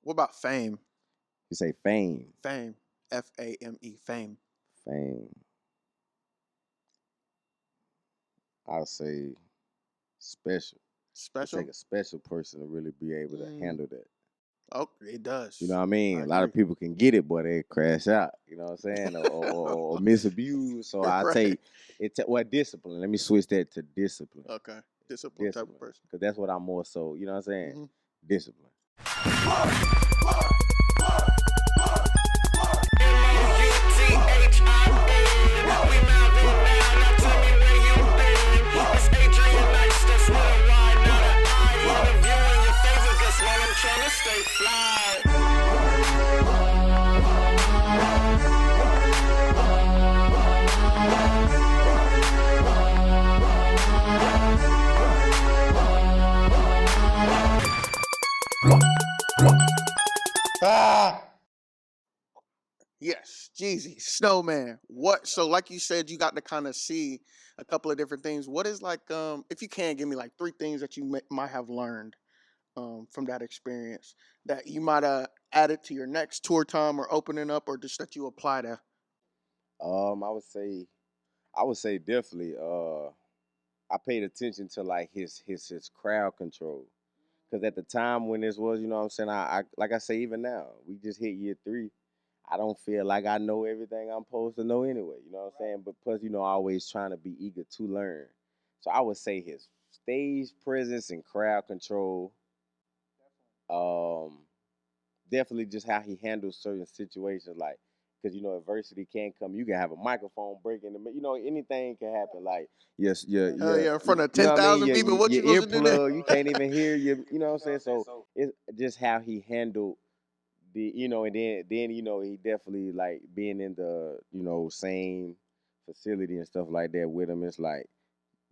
What about fame? You say fame. Fame. F-A-M-E. Fame. Fame. I'll say special. Special? It take a special person to really be able to handle that. Oh, it does. You know what I mean? A lot of people can get it, but they crash out. You know what I'm saying? or misabuse. So I take it. Discipline. Let me switch that to discipline. Okay, discipline type of person. Because that's what I'm more so. You know what I'm saying? Discipline. It's worldwide, not an eye. One of you and your favorite guess while I'm trying to stay fly. Yes, Jeezy, Snowman. What? So, like you said, you got to kind of see a couple of different things. What is like, if you can give me like 3 things that you might have learned from that experience that you might have added to your next tour time or opening up, or just that you apply to? I would say definitely. I paid attention to like his crowd control, because at the time when this was, you know what I'm saying, I like I say, even now we just hit year 3. I don't feel like I know everything I'm supposed to know anyway. You know what I'm saying? But plus, you know, always trying to be eager to learn. So I would say his stage presence and crowd control. Definitely just how he handles certain situations, like, because you know adversity can come. You can have a microphone break in the, you know, anything can happen. Like yes, yeah, in front of 10,000 people. What you supposed to do there? You can't even hear you. You know what I'm saying? So it's just how he handled the, you know, and then you know he definitely like being in the, you know, same facility and stuff like that with him. It's like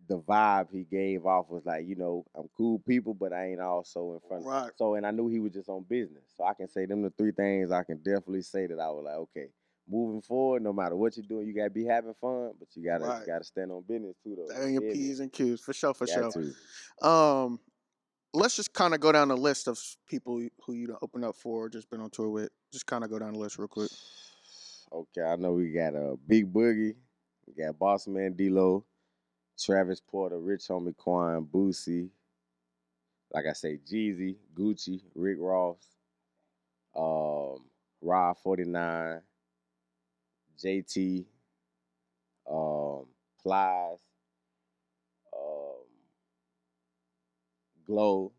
the vibe he gave off was like, you know, I'm cool people, but I ain't also in front of. Right. So, and I knew he was just on business. So I can say them the 3 things I can definitely say that I was like, okay, moving forward, no matter what you're doing, you gotta be having fun, but you gotta stand on business too, though. And your P's and Q's, for sure, for sure. To. Let's just kind of go down the list of people who you opened up for or just been on tour with. Just kind of go down the list real quick. Okay, I know we got Big Boogie, we got Boss Man D-Lo, Travis Porter, Rich Homie Quan, Boosie, like I say, Jeezy, Gucci, Rick Ross, Rod 49, JT, Plies, Glow,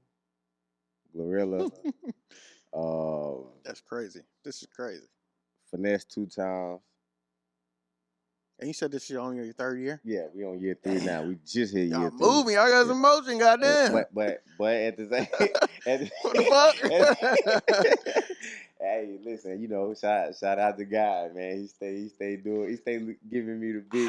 Glorilla. That's crazy. This is crazy. Finesse 2 times. And you said this is only your 3rd year? Yeah, we on year 3 now. We just hit year 3. Move me. I got some motion, goddamn. But at the same, what the fuck? Hey, listen, you know, shout out to God, man. He stay giving me the big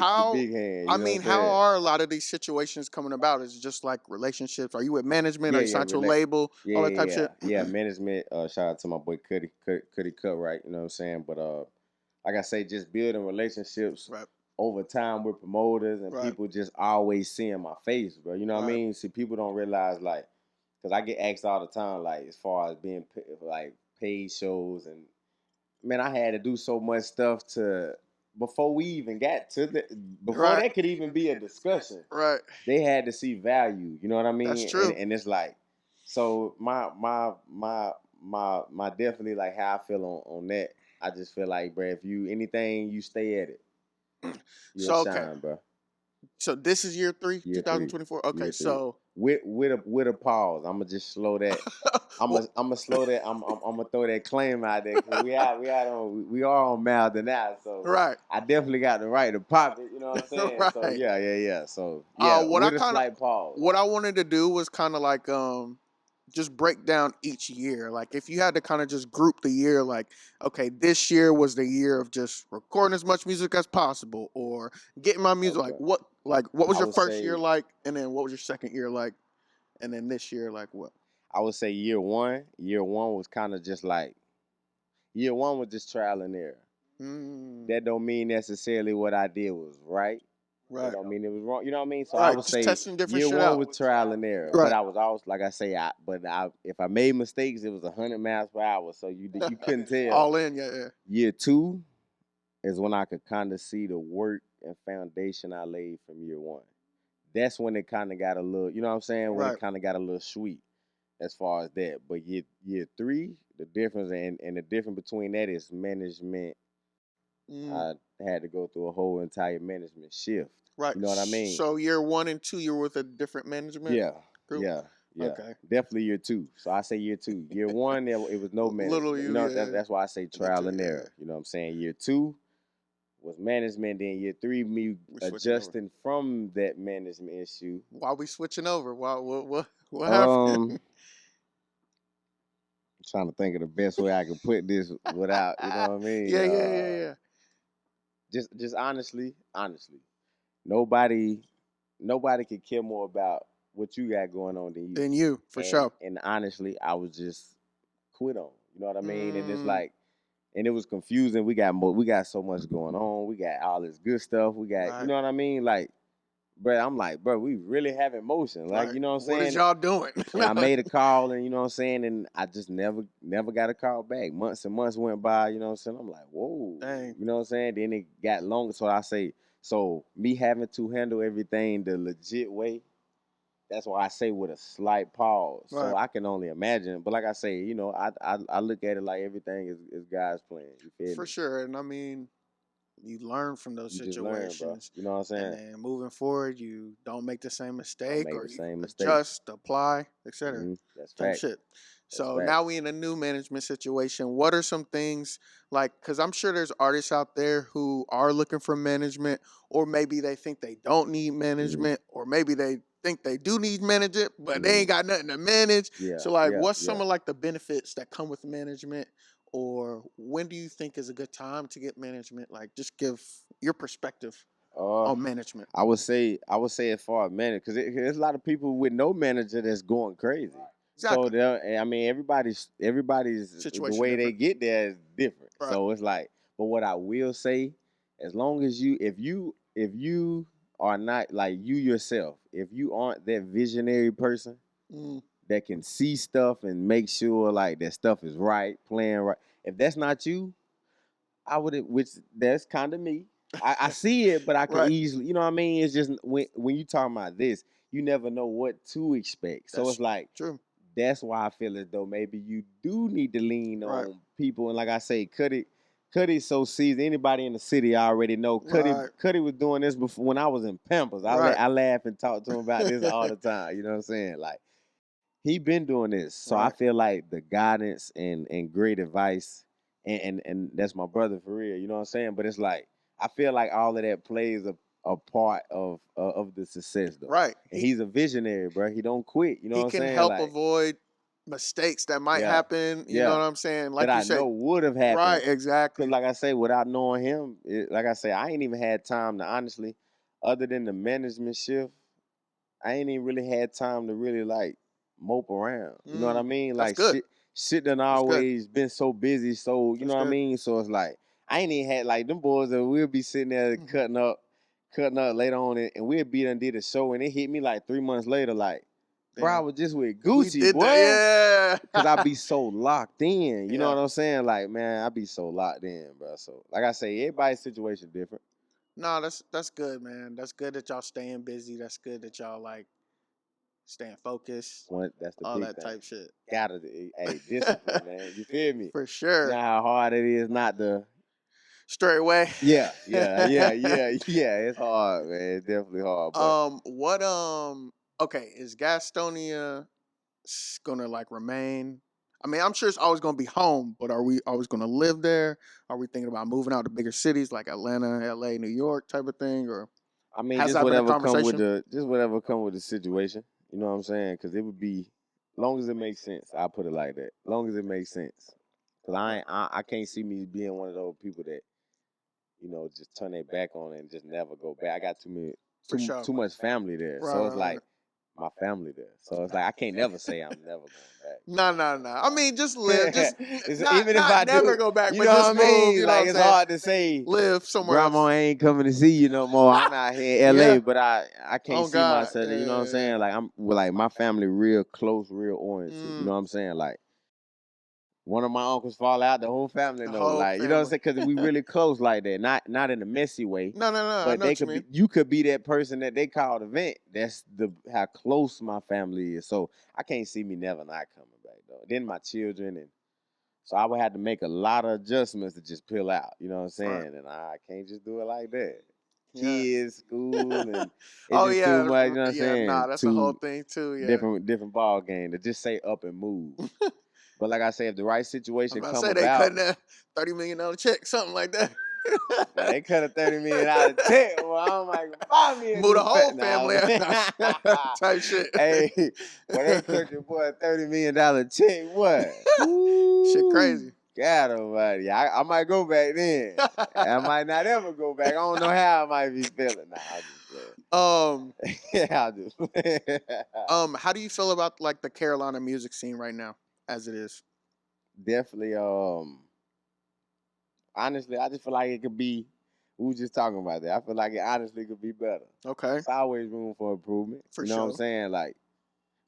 hand. I mean, how are a lot of these situations coming about? Is it just like relationships? Are you with management? Are you signed to a label? All that type shit? Yeah, management. Shout out to my boy Cuddy Cutright, you know what I'm saying? But like I say, just building relationships over time with promoters and people just always seeing my face, bro. You know what I mean? See, people don't realize, like, because I get asked all the time, like, as far as being like paid shows, and man, I had to do so much stuff before we even got to before that could even be a discussion. Right. They had to see value. You know what I mean? That's true. And it's like, so my definitely like how I feel on that. I just feel like, bro, if you anything, you stay at it. You'll shine, bro. So this is year 3, 2024. Okay, year 3. So with a pause, I'm gonna just slow that. I'm gonna slow that. I'm gonna throw that claim out there, because we are on Mouthin Out, so I definitely got the right to pop it. You know what I'm saying? So yeah. So yeah, with a slight pause. What I wanted to do was kind of like just break down each year. Like if you had to kind of just group the year, like, okay, this year was the year of just recording as much music as possible or getting my music. Okay. What was your first year like? And then what was your second year like? And then this year, like what? I would say year one was kind of just like, year one was just trial and error. That don't mean necessarily what I did was right. Right. That don't mean it was wrong. You know what I mean? So Right, I would just say testing different year shit one out. was trial and error. Right. But I was always like I say, if I made mistakes, it was 100 miles per hour. So you couldn't tell. All in, yeah. Year two is when I could kind of see the work and foundation I laid from year one. That's when it kind of got a little, you know what I'm saying? When Right. it kind of got a little sweet as far as that. But year three, the difference and the difference between that is management. I had to go through a whole entire management shift. Right. You know what I mean? So year 1 and 2, you're with a different management. Yeah. group? Yeah. Okay. Definitely year two. So I say year two. Year one, it was no management. Little you know, yeah. that's why I say trial and error. You know what I'm saying? Year two was management. Then year three, me adjusting from that management issue. Why we switching over? What happened? I'm trying to think of the best way I can put this without, you know what I mean? Yeah. Just honestly, nobody could care more about what you got going on than you. For sure. And honestly, I was just quit on. You know what I mean? And it's like, and it was confusing. We got so much going on. We got all this good stuff. We got, you know what I mean? Like, bro, I'm like, bro, we really have emotion. Like, you know what I'm saying? What is y'all doing? And I made a call, and you know what I'm saying? And I just never got a call back. Months and months went by, you know what I'm saying? I'm like, whoa. Dang. You know what I'm saying? Then it got longer. So me having to handle everything the legit way, that's why I say with a slight pause. Right. So I can only imagine. But like I say, you know, I look at it like everything is God's plan. You feel me? For sure. And I mean, you learn from those situations. Learn, you know what I'm saying? And then moving forward, you don't make the same mistake, or you adjust, apply, etc. That's type fact. shit. So now we in a new management situation. What are some things like? Because I'm sure there's artists out there who are looking for management, or maybe they think they don't need management, or maybe they think they do need management, but they ain't got nothing to manage. Yeah. So like, what's some of like the benefits that come with management? Or when do you think is a good time to get management? Like, just give your perspective on management. I would say as far as management, because there's a lot of people with no manager that's going crazy. Exactly. So I mean, everybody's situation the way different. They get there is different. Right. So it's like, but what I will say, as long as if you are not like you yourself, if you aren't that visionary person. That can see stuff and make sure like that stuff is right, playing right. If that's not you, which that's kind of me. I see it, but I can easily, you know what I mean? It's just when you talking about this, you never know what to expect. So it's like, true. That's why I feel as though maybe you do need to lean on people. And like I say, Cuddy's so seasoned. Anybody in the city already know. Cuddy was doing this before when I was in Pampers. I laugh and talk to him about this all the time. You know what I'm saying? Like, he been doing this. So I feel like the guidance and great advice, and that's my brother for real. You know what I'm saying? But it's like, I feel like all of that plays a part of the success, though. Right. And he's a visionary, bro. He don't quit. You know what I'm saying? He can help avoid mistakes that might happen. You know what I'm saying? Like that I know would have happened. Right, exactly. Like I say, without knowing him, like I say, I ain't even had time to honestly, other than the management shift, I ain't even really had time to really like mope around. You know what I mean? Like shit done always been so busy. So you know what I mean? So it's like I ain't even had like them boys that we'll be sitting there cutting up later on, and we'll be done did a show, and it hit me like 3 months later, like, bro, I was just with Gucci, boy. Yeah. Cause I be so locked in. You know what I'm saying? Like, man, I be so locked in, bro. So like I say, everybody's situation different. No, that's good, man. That's good that y'all staying busy. That's good that y'all like staying focused. That's the all big that thing. Type shit. Gotta, discipline, man. You feel me? For sure. You know how hard it is not to straight away. Yeah. It's hard, man. It's definitely hard. But. Okay, is Gastonia gonna like remain? I mean, I'm sure it's always gonna be home, but are we always gonna live there? Are we thinking about moving out to bigger cities like Atlanta, LA, New York type of thing? Or I mean, just whatever come with the situation. You know what I'm saying? Because it would be, long as it makes sense. I'll put it like that. Long as it makes sense. Because I can't see me being one of those people that, you know, just turn their back on it and just never go back. I got too much family there. So it's like my family there. So it's like I can't never say I'm never going back. No. I mean, just live. Just Even if not I never do, go back, you but know just what I move. mean? You know Like what I'm it's saying? hard to say. Live somewhere Grandma else. ain't coming to see you no more. I'm out here in LA, Yeah. but I can't Oh, see God. myself. You know what I'm Yeah. saying? Like I'm like my family real close, real oriented. You know Mm. what I'm saying? Like one of my uncles fall out, the whole family The know. whole Like you know what I'm family. saying? Because we really close like that. Not in a messy way, No. I but know they what you could mean. be. You could be that person that they call the vent. That's the how close my family is. So I can't see me never not coming back though. Then my children and. So I would have to make a lot of adjustments to just peel out. You know what I'm saying? Right. And I can't just do it like that. Yeah. Kids, school, and it's Oh, just too yeah. much. You know what I'm Yeah. saying? Nah, that's a whole Two thing, too. Yeah. different ball game to just say up and move. But like I say, if the right I'm situation about to come say they about, cutting that $30 million check, something like that. well, they cut a $30 million check. Well, I'm like, buy me a Move the new whole now. family out. Type shit. Hey, when they cut your boy a $30 million check, what? Shit Ooh, crazy. God almighty. I might go back then. I might not ever go back. I don't know how I might be feeling. Nah, I'll just play it. Yeah, I'll just play it. How do you feel about like the Carolina music scene right now, as it is? Definitely, honestly, I just feel like it could be. We were just talking about that. I feel like it honestly could be better. Okay, It's always room for improvement. for You know what I'm sure. saying? Like,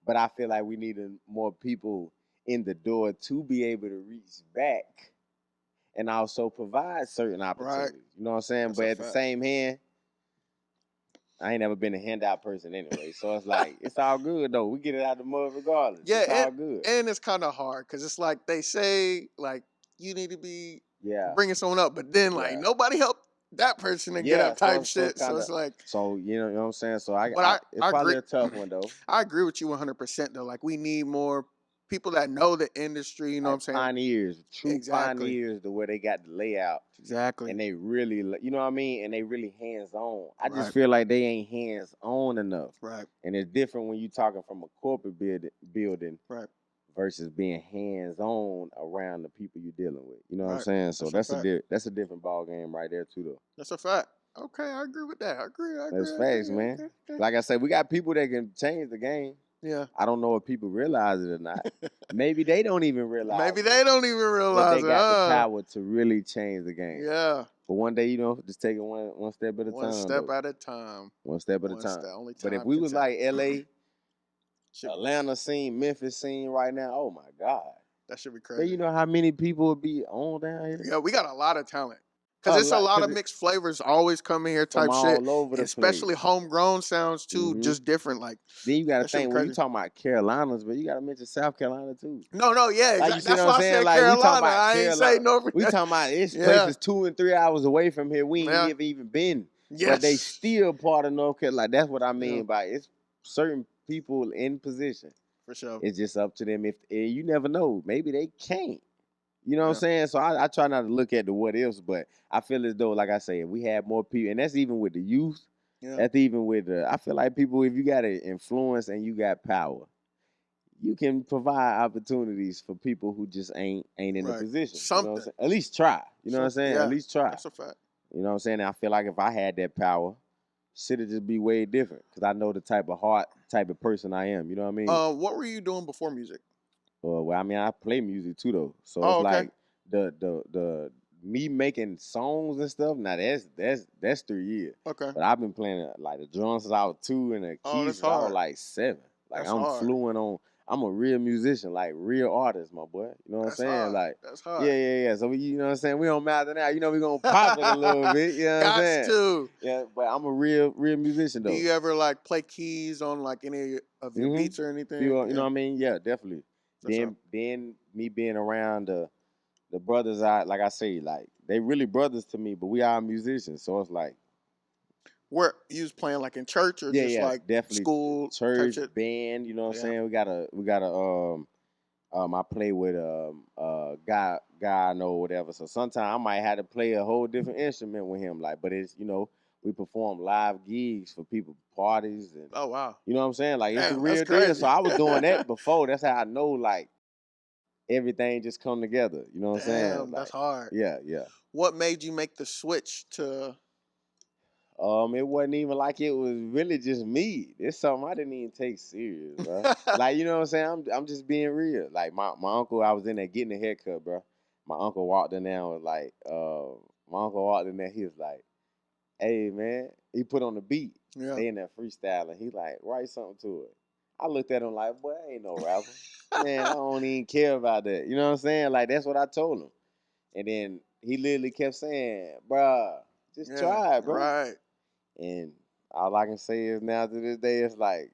but I feel like we need more people in the door to be able to reach back and also provide certain opportunities. You know what I'm saying? That's but a at the fact. same hand, I ain't never been a handout person anyway. So it's like, it's all good though. We get it out the mud regardless. Yeah, It's all good. and it's kind of hard because it's like they say like you need to be Yeah. bringing someone up, but then like Yeah. nobody helped that person to get Yeah. up type So shit. So it's like, so you know what I'm saying? So but it's I probably agree. a tough one though. I agree with you 100% though. Like we need more people that know the industry. You know what I'm Like saying? pioneers, true Exactly. pioneers, the way they got the layout. Exactly. And they really, you know what I mean? And they really hands-on. I just Right. feel like they ain't hands-on enough. Right. And it's different when you talking from a corporate building Right. versus being hands-on around the people you're dealing with. You know what I'm Right. saying? So That's a fact. that's a different ball game right there too, though. That's a fact. Okay, I agree with that. I agree. That's facts, man. Okay. Like I said, we got people that can change the game. Yeah. I don't know if people realize it or not. Maybe they don't even realize Maybe they don't even that realize they it. got the power to really change the game. Yeah. But one day, you know, just take it one step at a time. One step though. at a time. One step at a One time. step. Only But if time we can was tell. like LA, Should- Atlanta scene, Memphis scene right now, oh my God. That should be But crazy. you know how many people would be on down here? Yeah, we got a lot of talent. Because it's a lot of mixed flavors always coming here type from shit. all over the Especially place. homegrown sounds too, just different. Like Then you gotta that shit be think when you crazy. talking about Carolinas, but you gotta mention South Carolina too. No, yeah, Like exactly. you see That's what why I'm I saying? said Like we talking Carolina. about I ain't say Carolina. no. We talking about it's Yeah. places 2 and 3 hours away from here. We ain't Yeah. never even been. Yes. But they still part of North Carolina. Like that's what I mean Yeah. by it's certain people in position. For sure. It's just up to them. If you never know, maybe they can't. You know what I'm Yeah. saying? So I try not to look at the what ifs, but I feel as though, like I say, if we had more people, and that's even with the youth. Yeah. That's even with the. I feel like people, if you got an influence and you got power, you can provide opportunities for people who just ain't in the Right. position. You know Something. what I'm saying? At least try. You know what I'm saying? Yeah. At least try. That's a fact. You know what I'm saying? And I feel like if I had that power, shit'd just be way different because I know the type of person I am. You know what I mean? What were you doing before music? Well, I mean, I play music too though, so Oh, it's okay. like the me making songs and stuff. Now that's 3 years, Okay. but I've been playing like the drums since I was 2 and the Oh, keys that's since I was hard. like 7. Like That's I'm hard. fluent on. I'm a real musician, like real artist, my boy. You know what That's I'm saying? hard. Like That's hard. yeah. So you know what I'm saying? We on Mouthin Out. You know we gonna pop it a little bit. You know what I'm Gots saying? to. Yeah, but I'm a real musician though. Do you ever like play keys on like any of your beats or anything? You know what I mean? Yeah, definitely. That's Then me being around the brothers, like I say, like they really brothers to me, but we are musicians, so it's like Where you was playing like in church or just like definitely school type church shit? band. You know what I'm Yeah. saying? We got a I play with guy I know whatever. So sometimes I might have to play a whole different instrument with him, like. But it's we perform live gigs for people, parties, and Oh wow. you know what I'm saying? Like it's the Damn, real that's deal. crazy. So I was doing that before. That's how I know like everything just come together. You know what I'm saying? Damn, that's Like, hard. yeah. What made you make the switch to It wasn't even like it was really just me. It's something I didn't even take serious, bro. Like, you know what I'm saying? I'm just being real. Like my uncle, I was in there getting a haircut, bro. My uncle walked in there and was like, my uncle walked in there, he was like, hey man, he put on the beat. Yeah. They in that freestyling. He like, write something to it. I looked at him like, boy, I ain't no rapper. Man, I don't even care about that. You know what I'm saying? Like, that's what I told him. And then he literally kept saying, bruh, just try it, bro. Right. And all I can say is now to this day, it's like,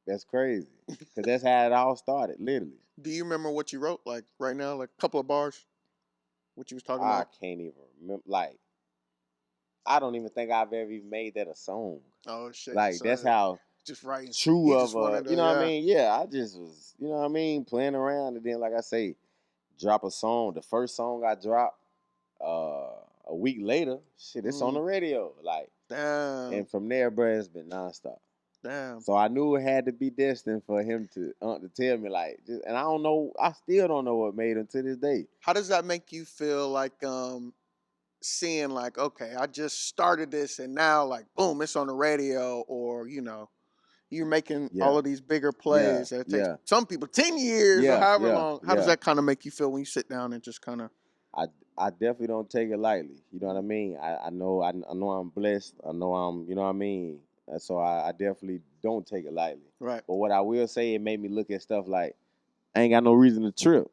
that's crazy. Because that's how it all started, literally. Do you remember what you wrote, like, right now? Like, a couple of bars? What you was talking I about? can't even remember. Like, I don't even think I've ever even made that a song. Oh, shit. Like, So that's how just writing. true You of just wanted a, to, you know what I yeah. mean? Yeah, I just was, you know what I mean, playing around. And then, like I say, drop a song. The first song I dropped, a week later, shit, it's on the radio. Like, Damn. and from there, bro, it's been nonstop. Damn. So I knew it had to be destined for him to tell me, like, just, and I don't know, I still don't know what made him to this day. How does that make you feel, like, seeing, like, okay, I just started this and now, like, boom, it's on the radio, or, you know, you're making all of these bigger plays that it takes some people 10 years or however long. How does that kind of make you feel when you sit down and just kind of? I definitely don't take it lightly. You know what I mean? I know I'm blessed. I know I'm, you know what I mean? So I definitely don't take it lightly. Right. But what I will say, it made me look at stuff like, I ain't got no reason to trip.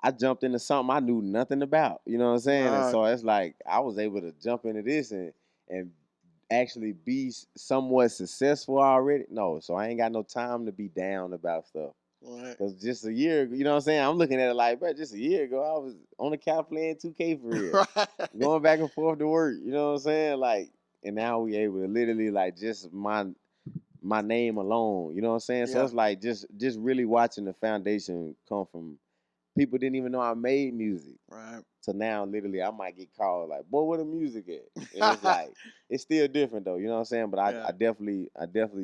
I jumped into something I knew nothing about. You know what I'm saying? Right. And so it's like I was able to jump into this and actually be somewhat successful already. No, so I ain't got no time to be down about stuff. Right. Because just a year ago, you know what I'm saying? I'm looking at it like, bro, just a year ago, I was on the couch playing 2K for real. Right. Going back and forth to work, you know what I'm saying? Like, and now we able to literally, like, just my name alone, you know what I'm saying? So it's like just really watching the foundation come from people didn't even know I made music. Right. So now, literally, I might get called like, boy, where the music at? And it's like, it's still different though, you know what I'm saying? But I definitely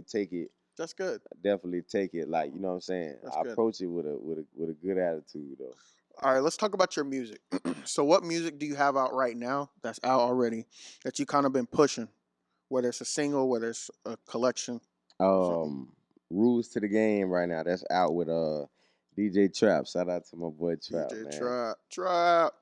take it. That's good. I definitely take it like, you know what I'm saying? That's I good. approach it with a good attitude though. All right, let's talk about your music. So what music do you have out right now that's out already that you kind of been pushing? Whether it's a single, whether it's a collection. Rules to the Game right now. That's out with DJ Trap. Shout out to my boy Trap, DJ man. Trap.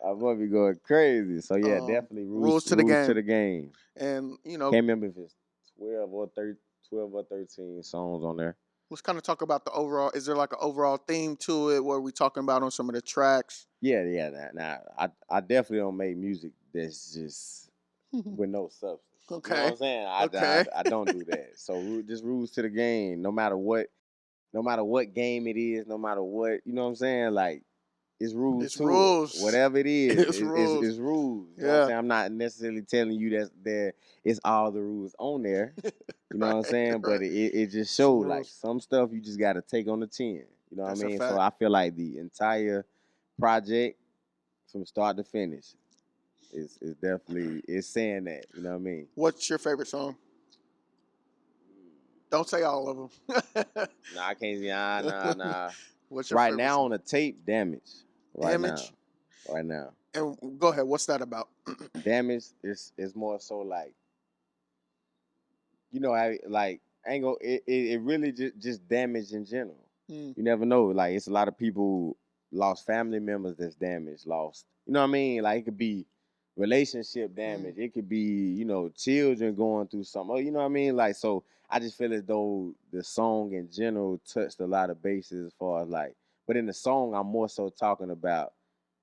My boy be going crazy. So yeah, definitely rules to the game. And you know, can't remember if it's 12 or 13 songs on there. Let's kind of talk about the overall. Is there like an overall theme to it? What are we talking about on some of the tracks? Yeah. Now I definitely don't make music that's just with no substance. Okay. You know what I'm saying? I don't do that. So just rules to the game. No matter what game it is, no matter what, you know what I'm saying? Like, it's rules. It's rules. It. Whatever it is, it's rules. It's rules. You know what I'm saying? I'm not necessarily telling you that there is all the rules on there. You know what I'm saying? But it just shows like some stuff you just got to take on the chin. You know what I mean? So I feel like the entire project from start to finish is definitely saying that. You know what I mean? What's your favorite song? Don't say all of them. Nah, I can't. Nah. What's your right favorite now song? on the tape? Damage. Right now. And go ahead. What's that about? Damage is more so like, you know, I ain't gonna. It really just damage in general. You never know. Like, it's a lot of people who lost family members that's damaged. Lost. You know what I mean? Like, it could be relationship damage. It could be, you know, children going through something. You know what I mean? Like, so I just feel as though the song in general touched a lot of bases as far as like, but in the song, I'm more so talking about,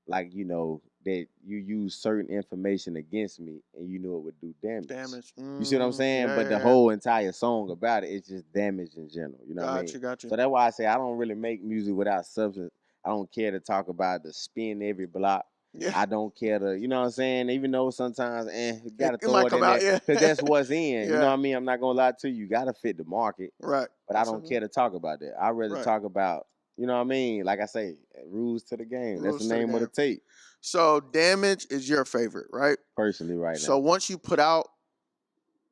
like, you know, that you use certain information against me and you knew it would do damage. You see what I'm saying? But the whole entire song about it, it's just damage in general. You know what I mean? Got you. So that's why I say I don't really make music without substance. I don't care to talk about the spin every block. Yeah. I don't care to, you know what I'm saying? Even though sometimes, you gotta throw it in there because that's what's in. You know what I mean? I'm not gonna lie to you. You gotta fit the market. Right. But I don't care to talk about that. I'd rather talk about, you know what I mean? Like I say, rules to the game. That's the name of the tape. So Damage is your favorite, right? Personally, right now. So once you put out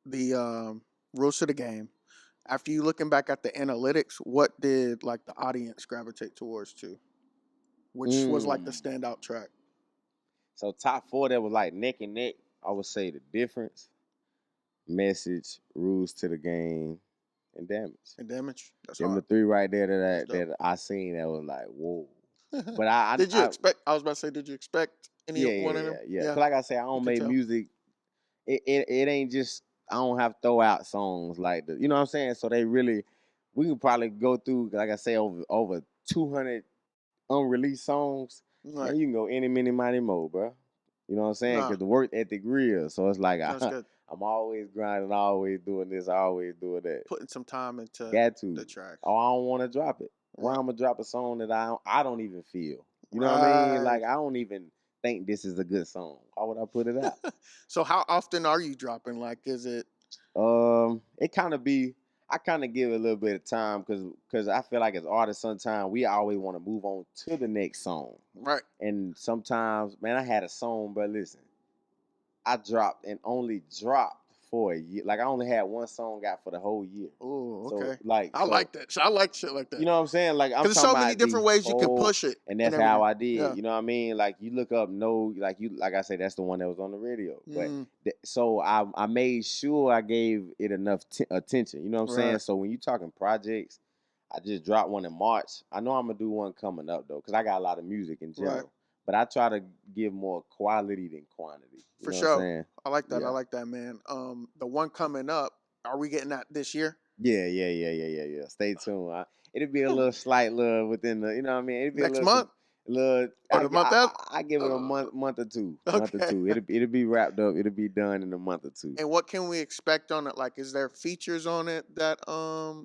the rules to the game, after you looking back at the analytics, what did like the audience gravitate towards to? Which was like the standout track? So top 4 that was like neck and neck. I would say the difference, message, rules to the game, and damage. And damage. That's Them the hard. 3 right there that I seen that was like, whoa. But I did you expect? I was about to say, did you expect any one of them? Yeah. Cause like I said, I don't make music. It ain't just I don't have to throw out songs like the, you know what I'm saying. So they really, we can probably go through, like I say, over 200 unreleased songs. Right. And you can go any, many, mighty, mo, bro. You know what I'm saying? Because the work ethic real. So it's like I'm always grinding, always doing this, always doing that. Putting some time into the track. Oh, I don't want to drop it. Why I'm gonna drop a song that I don't even feel. You know what I mean? Like I don't even think this is a good song. Why would I put it out? So how often are you dropping? Like, is it? It kind of be. I kind of give it a little bit of time because I feel like as artists sometimes we always want to move on to the next song. Right. And sometimes, man, I had a song, but listen, I dropped and only dropped for a year. Like I only had one song out for the whole year. Oh, so, okay. I like that. I like shit like that. You know what I'm saying? Like I'm there's so many different ways you can push it, and that's how I did. Yeah. You know what I mean? Like you look up like I said, that's the one that was on the radio. But so I made sure I gave it enough attention. You know what I'm saying? So when you talking projects, I just dropped one in March. I know I'm gonna do one coming up though, because I got a lot of music in general. Right. But I try to give more quality than quantity. You know what I'm saying? I like that. Yeah. I like that, man. The one coming up, are we getting that this year? Yeah. Stay tuned. It'll be a little slight little within the, you know what I mean? It'll be next month. I give it a month or two. Okay. Month or two. It'll be wrapped up. It'll be done in a month or two. And what can we expect on it? Like, is there features on it that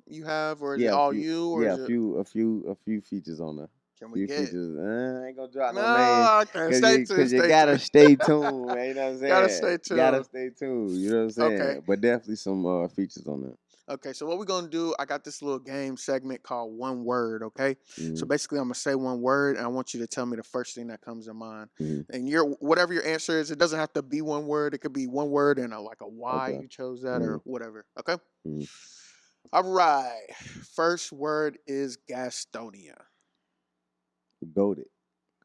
you have, or is it all you? Or a few features on there. Can we get features? I ain't gonna drop no names. Stay tuned. Because you gotta stay tuned, man. You know what I'm saying? Gotta stay tuned. Gotta stay tuned. You know what I'm saying? Okay. But definitely some features on there. Okay, so what we're gonna do, I got this little game segment called One Word, okay? Mm-hmm. So basically I'm gonna say one word and I want you to tell me the first thing that comes to mind. Mm-hmm. And whatever your answer is, it doesn't have to be one word, it could be one word and like a why you chose that or whatever. Okay? Mm-hmm. All right. First word is Gastonia. Goated.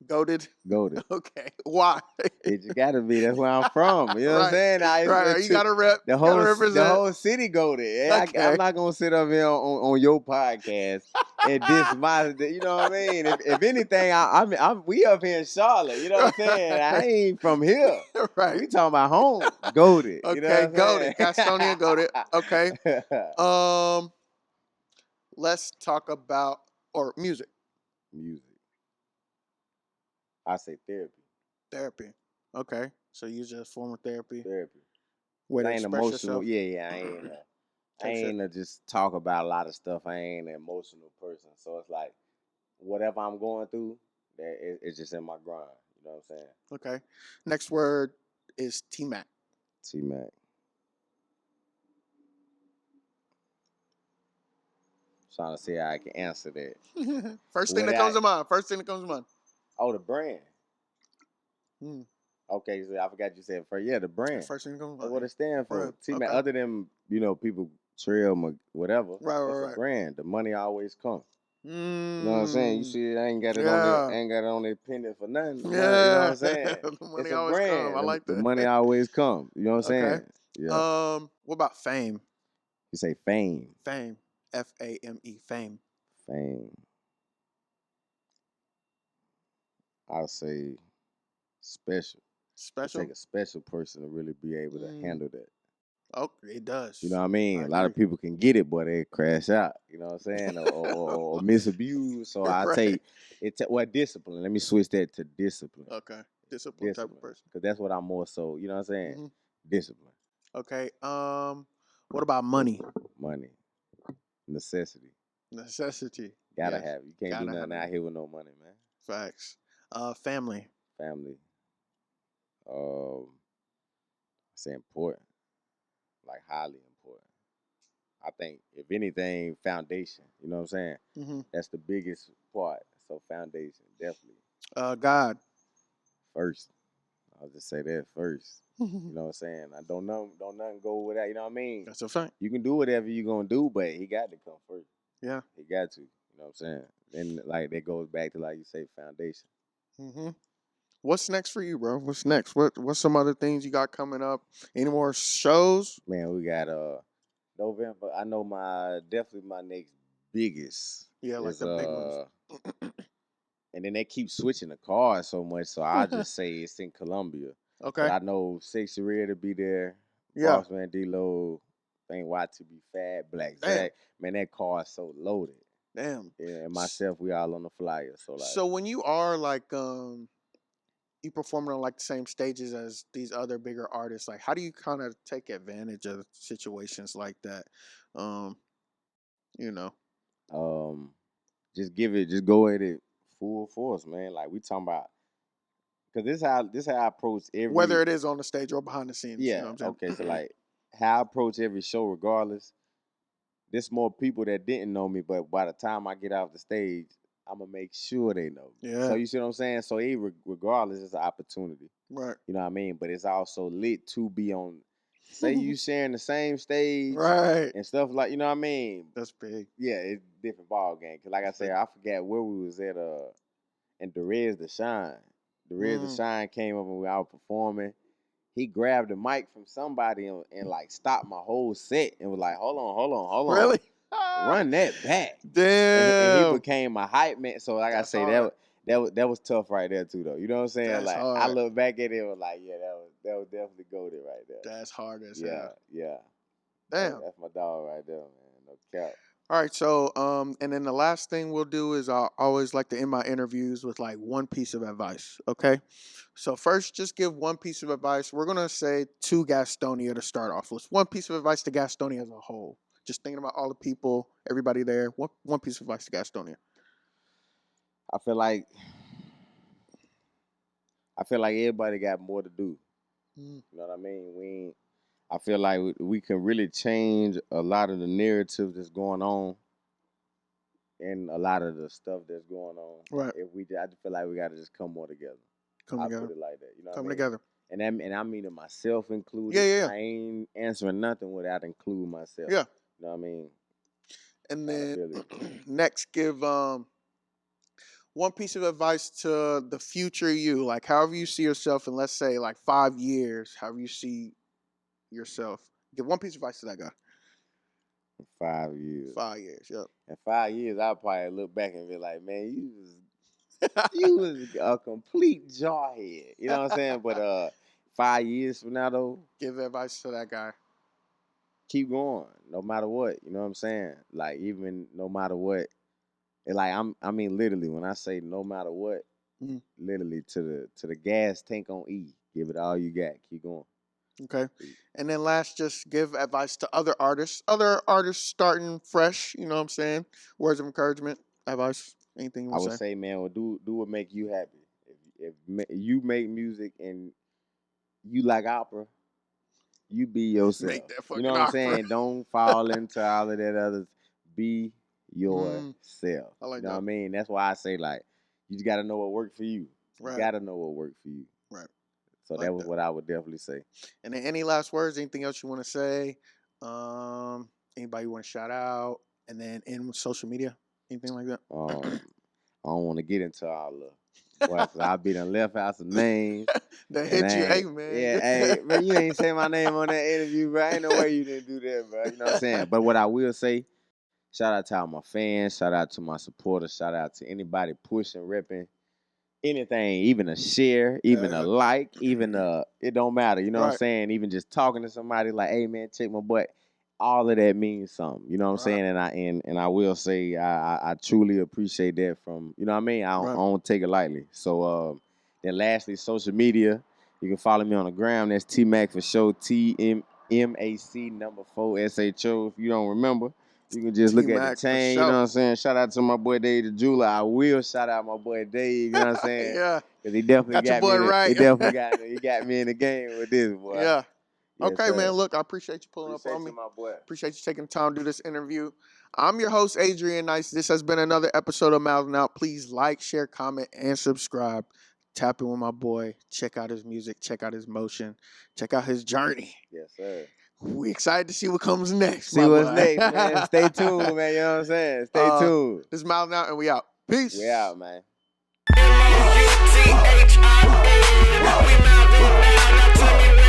Goated? Goated. Okay. Why? It just gotta be. That's where I'm from. You know what I'm saying? Right. You gotta rep. The whole city goated. Okay. I'm not gonna sit up here on your podcast and diss my. You know what I mean? If anything, we up here in Charlotte. You know what I'm saying? I ain't from here. Right. We talking about home. Goated. Okay. You know Goated. Gastonia goated. Okay. Let's talk about music. Music. I say therapy. Therapy. Okay. So you just form of therapy. Therapy. Way to I ain't express emotional. yourself. Yeah. I ain't just talk about a lot of stuff. I ain't an emotional person. So it's like whatever I'm going through, it's just in my grind. You know what I'm saying? Okay. Next word is T-Mac. T-Mac. Trying to see how I can answer that. First thing that comes to mind. Oh, the brand. Okay, so I forgot you said first. Yeah, the brand. The first thing that comes to mind. What it stands for. Brand. T-Mac, other than, people trail whatever. Right. A brand. The money always comes. You know what I'm saying? You see, I ain't got it on their pendant for nothing. Yeah. You know what I'm saying? The money it's a always brand. Come. I like that. The money always come. You know what I'm saying? Okay. Yeah. What about fame? You say fame. Fame. F-A-M-E. Fame. Fame. I'll say special. Special? It take a special person to really be able to handle that. Oh, it does. You know what I mean? A lot of people can get it, but they crash out. You know what I'm saying? or misabuse. So I take it. Discipline. Let me switch that to discipline. Okay, discipline type of person. Because that's what I'm more so. You know what I'm saying? Mm-hmm. Discipline. Okay. What about money? Money. Necessity. Gotta have it. You can't do nothing out here with no money, man. Facts. Family. It's important. Like highly important. I think if anything, foundation. You know what I'm saying? Mm-hmm. That's the biggest part. So foundation, definitely. God. First. I'll just say that first. You know what I'm saying? I don't nothing go with that. You know what I mean? That's a fact. You can do whatever you're gonna do, but he got to come first. Yeah. He got to. You know what I'm saying? And like that goes back to like you say, foundation. Mm-hmm. What's next for you, bro? What's next? What's some other things you got coming up? Any more shows? Man, we got November. I know definitely my next biggest. Yeah, like is, the big ones. And then they keep switching the cars so much, so I'll just say it's in Columbia. Okay. But I know Six Sharia to be there. Yeah. Bossman D-Lo, ain't YTB Fat, Black Zach. Man, that car is so loaded. Damn. Yeah, and myself, we all on the flyer. So when you are like you performing on like the same stages as these other bigger artists, like how do you kind of take advantage of situations like that? You know. Just go at it full force, man. Like we talking about, cause this how I approach every, whether it is on the stage or behind the scenes. Yeah. You know what I'm saying? Okay. So like how I approach every show, regardless. There's more people that didn't know me, but by the time I get off the stage, I'm gonna make sure they know me. Yeah. So you see what I'm saying? So regardless, it's an opportunity. Right. You know what I mean? But it's also lit to be on. Say you sharing the same stage, right, and stuff like, you know what I mean? That's big. Yeah, it's different ball game. Cause like I said, I forgot where we was at. And Derez the Shine. The Shine came up and we all performing. He grabbed the mic from somebody and like stopped my whole set and was like, hold on. Really? Run that back. Damn. And he became a hype man. So like That's I say, hard. that was tough right there too though. You know what I'm saying? That's like hard. I look back at it and was like, yeah, that was definitely goated right there. That's hard as Yeah, hell. yeah. Damn. That's my dog right there, man. No cap. All right, so and then the last thing we'll do is I always like to end my interviews with like one piece of advice. Okay, so first, just give one piece of advice. We're gonna say to Gastonia to start off with. One piece of advice to Gastonia as a whole. Just thinking about all the people, everybody there. One piece of advice to Gastonia. I feel like everybody got more to do. You know what I mean? I feel like we can really change a lot of the narratives that's going on and a lot of the stuff that's going on. Right. I just feel like we got to just come more together. Come I together. put it like that. You know what Come I mean? together. And I mean it myself included. Yeah. I ain't answering nothing without including myself. Yeah. You know what I mean? And then next, give one piece of advice to the future you, like however you see yourself in, let's say, like 5 years, however you see yourself. Give one piece of advice to that guy. 5 years. 5 years, yep. In 5 years, I'll probably look back and be like, man, you was a complete jarhead. You know what I'm saying? But 5 years from now, though, give advice to that guy. Keep going, no matter what. You know what I'm saying? Like, even no matter what. And like I mean, literally, when I say no matter what, literally to the gas tank on E. Give it all you got. Keep going. Okay. And then last, just give advice to other artists starting fresh. You know what I'm saying? Words of encouragement, advice, anything you want to say. I would say, man, well, do what make you happy. If you make music and you like opera, you be yourself. Make that fucking you know what I'm opera. saying? Don't fall into all of that others. Be yourself. I like you know that. what I mean? That's why I say, like, you just got to know what worked for you. Right. You got to know what worked for you. Right. So that was what I would definitely say. And then any last words, anything else you want to say? Anybody you want to shout out? And then in social media, anything like that? I don't want to get into all the boy, I be done left out some names. That hit you, hey man. Yeah, hey, man, you ain't say my name on that interview, bro. Ain't no way you didn't do that, bro. You know what I'm saying? But what I will say, shout out to all my fans, shout out to my supporters, shout out to anybody pushing, ripping, anything, even a share, even a like, even it don't matter. You know what I'm saying? Even just talking to somebody like, hey man, check my butt. All of that means something. You know what I'm saying? And I will say I truly appreciate that from, you know what I mean? I don't take it lightly. So then lastly, social media. You can follow me on the gram. That's T-Mac4sho, T-M-A-C4SHO. If you don't remember, you can just look at the chain. You know what I'm saying? Shout out to my boy Dave the jeweler. I will shout out my boy Dave. You know what I'm saying? Yeah. Because he definitely got your boy me. Right. He definitely he got me in the game with this, boy. Yeah. Yes, okay, sir. man. Look, I appreciate you pulling Appreciate up on you, me. my boy. Appreciate you taking the time to do this interview. I'm your host, Adrian Nyce. This has been another episode of Mouthin Out. Please like, share, comment, and subscribe. Tap in with my boy. Check out his music. Check out his motion. Check out his journey. Yes, sir. We excited to see what comes next. See what's next, man. Stay tuned, man. You know what I'm saying? Stay tuned. This is Mouthin Out, and we out. Peace. We out, man. MOUTHINOUT. We Mouthin Out, now tell me